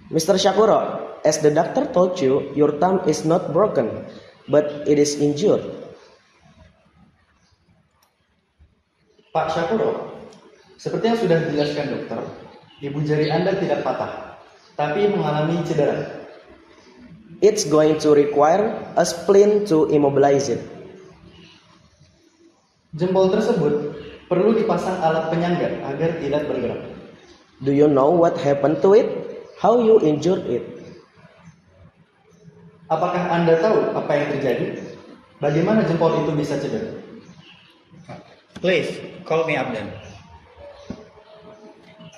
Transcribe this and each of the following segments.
Mr. Shakuro, as the doctor told you, your thumb is not broken, but it is injured. Pak Shakuro, seperti yang sudah dijelaskan dokter, ibu jari Anda tidak patah, tapi mengalami cedera. It's going to require a splint to immobilize it. Jempol tersebut perlu dipasang alat penyangga agar tidak bergerak. Do you know what happened to it? How you injured it? Apakah Anda tahu apa yang terjadi? Bagaimana jempol itu bisa cedera? Please call me Abdan.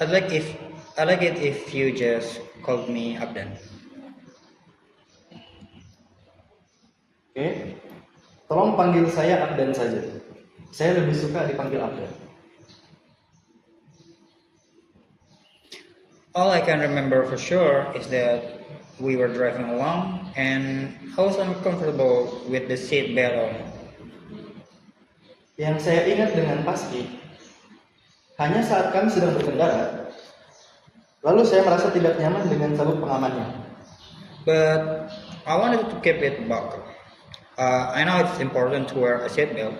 I'd like it if you just called me Abdan. Oke, tolong panggil saya Abdan saja. Saya lebih suka dipanggil Abdan. All I can remember for sure is that we were driving along and I was uncomfortable with the seat belt on. Yang saya ingat dengan pasti, hanya saat kami sedang berkendara, lalu saya merasa tidak nyaman dengan sabuk pengamannya. But I wanted to keep it buckled. I know it's important to wear a seat belt.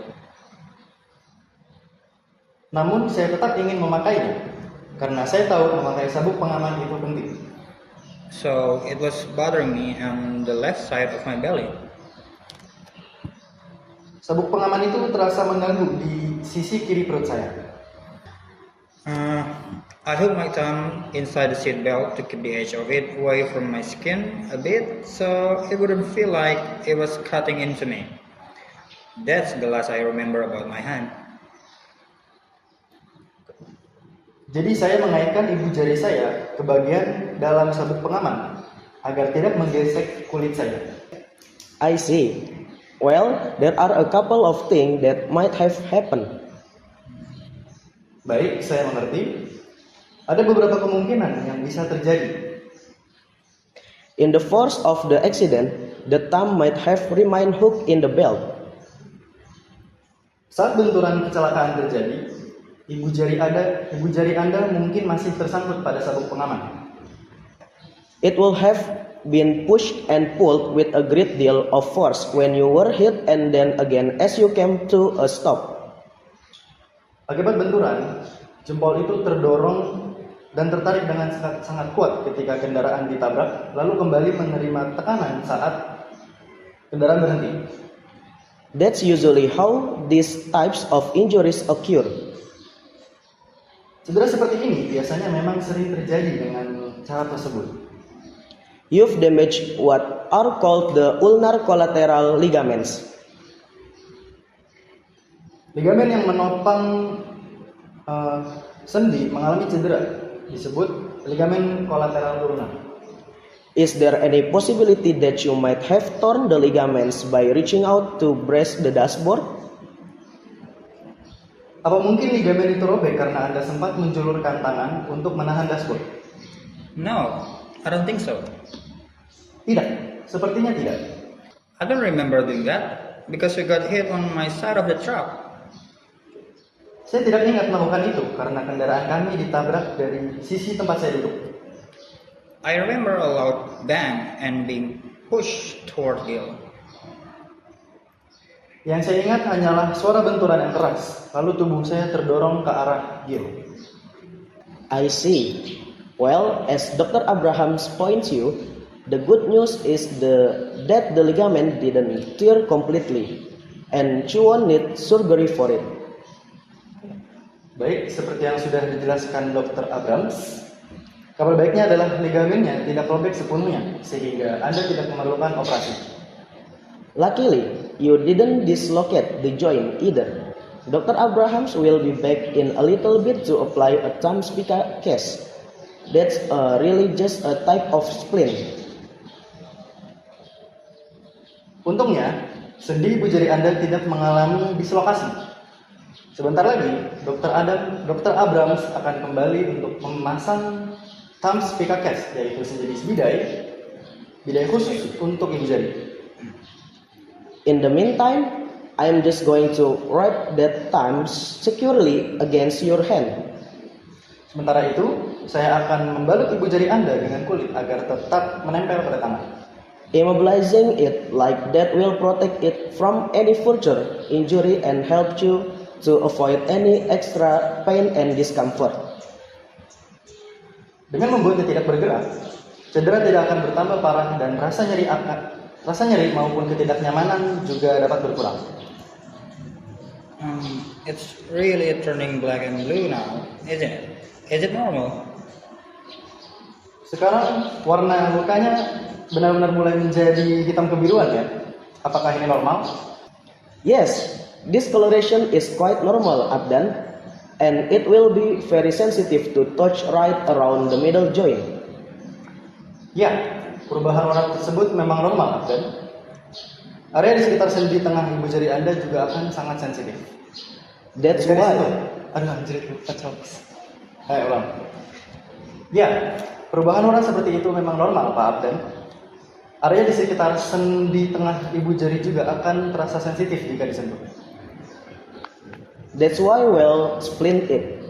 Namun saya tetap ingin memakainya, karena saya tahu memakai sabuk pengaman itu penting. So it was bothering me on the left side of my belly. Sabuk pengaman itu terasa mengganggu di sisi kiri perut saya. I hooked my thumb inside the seat belt to keep the edge of it away from my skin a bit so it wouldn't feel like it was cutting into me. That's the last I remember about my hand. Jadi saya mengaitkan ibu jari saya ke bagian dalam sabuk pengaman agar tidak menggesek kulit saya. I see. Well, there are a couple of things that might have happened. Baik, saya mengerti. Ada beberapa kemungkinan yang bisa terjadi. In the force of the accident, the thumb might have remained hooked in the belt. Saat benturan kecelakaan terjadi, ibu jari Anda mungkin masih tersangkut pada sabuk pengaman. It will have been pushed and pulled with a great deal of force when you were hit and then again as you came to a stop. Akibat benturan, jempol itu terdorong dan tertarik dengan sangat kuat ketika kendaraan ditabrak, lalu kembali menerima tekanan saat kendaraan berhenti. That's usually how these types of injuries occur. Cedera seperti ini biasanya memang sering terjadi dengan cara tersebut. You've damaged what are called the ulnar collateral ligaments. Ligamen yang menopang sendi mengalami cedera disebut ligamen kolateral turunan. Is there any possibility that you might have torn the ligaments by reaching out to brace the dashboard? Apa mungkin ligamen itu robek karena Anda sempat menjulurkan tangan untuk menahan dashboard? No, I don't think so. Tidak, sepertinya tidak. I don't remember doing that because we got hit on my side of the truck. Saya tidak ingat melakukan itu karena kendaraan kami ditabrak dari sisi tempat saya duduk. I remember a loud bang and being pushed toward Gil. Yang saya ingat hanyalah suara benturan yang keras, lalu tubuh saya terdorong ke arah Gil. I see. Well, as Dr. Abrahams points you, the good news is that the ligament didn't tear completely, and you won't need surgery for it. Baik, seperti yang sudah dijelaskan Dr. Abrams, kabar baiknya adalah ligamennya tidak robek sepenuhnya, sehingga Anda tidak memerlukan operasi. Luckily, you didn't dislocate the joint either. Dr. Abrahams will be back in a little bit to apply a thumb spica cast. That's really just a type of splint. Untungnya, sendi ibu jari Anda tidak mengalami dislokasi. Sebentar lagi, Dr. Abrams akan kembali untuk memasang thumb spica cast, yaitu sejenis bidai khusus untuk ibu jari. In the meantime, I'm just going to wrap that thumb securely against your hand. Sementara itu, saya akan membalut ibu jari Anda dengan kulit agar tetap menempel pada tangan. Immobilizing it like that will protect it from any further injury and help you to avoid any extra pain and discomfort. Dengan membuatnya tidak bergerak, cedera tidak akan bertambah parah dan rasa nyeri maupun ketidaknyamanan juga dapat berkurang. It's really turning black and blue now, isn't it? Is it normal? Sekarang warna lukanya benar-benar mulai menjadi hitam kebiruan ya. Apakah ini normal? Yes, this coloration is quite normal, Abdan, and it will be very sensitive to touch right around the middle joint. Ya, perubahan warna tersebut memang normal, Abdan. Area di sekitar sendi tengah ibu jari Anda juga akan sangat sensitif. That's Jika di why. situ, aduh anjir itu kacau. Ayo ulang. Ya, perubahan warna seperti itu memang normal, Pak Abdan. Area di sekitar sendi tengah ibu jari juga akan terasa sensitif jika disentuh. That's why we'll splint it.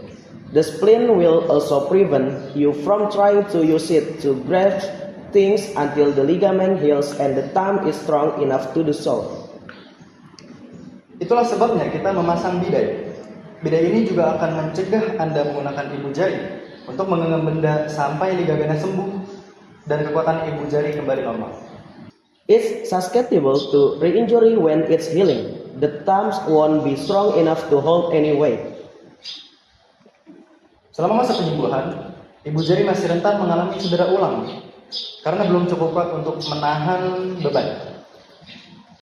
The splint will also prevent you from trying to use it to grasp things until the ligament heals and the thumb is strong enough to do so. Itulah sebabnya kita memasang bidai. Bidai ini juga akan mencegah Anda menggunakan ibu jari untuk menggenggam benda sampai ligamentnya sembuh dan kekuatan ibu jari kembali normal. It's susceptible to re-injury when it's healing. The thumbs won't be strong enough to hold any weight. Selama masa penyembuhan, ibu jari masih rentan mengalami cedera ulang karena belum cukup kuat untuk menahan beban.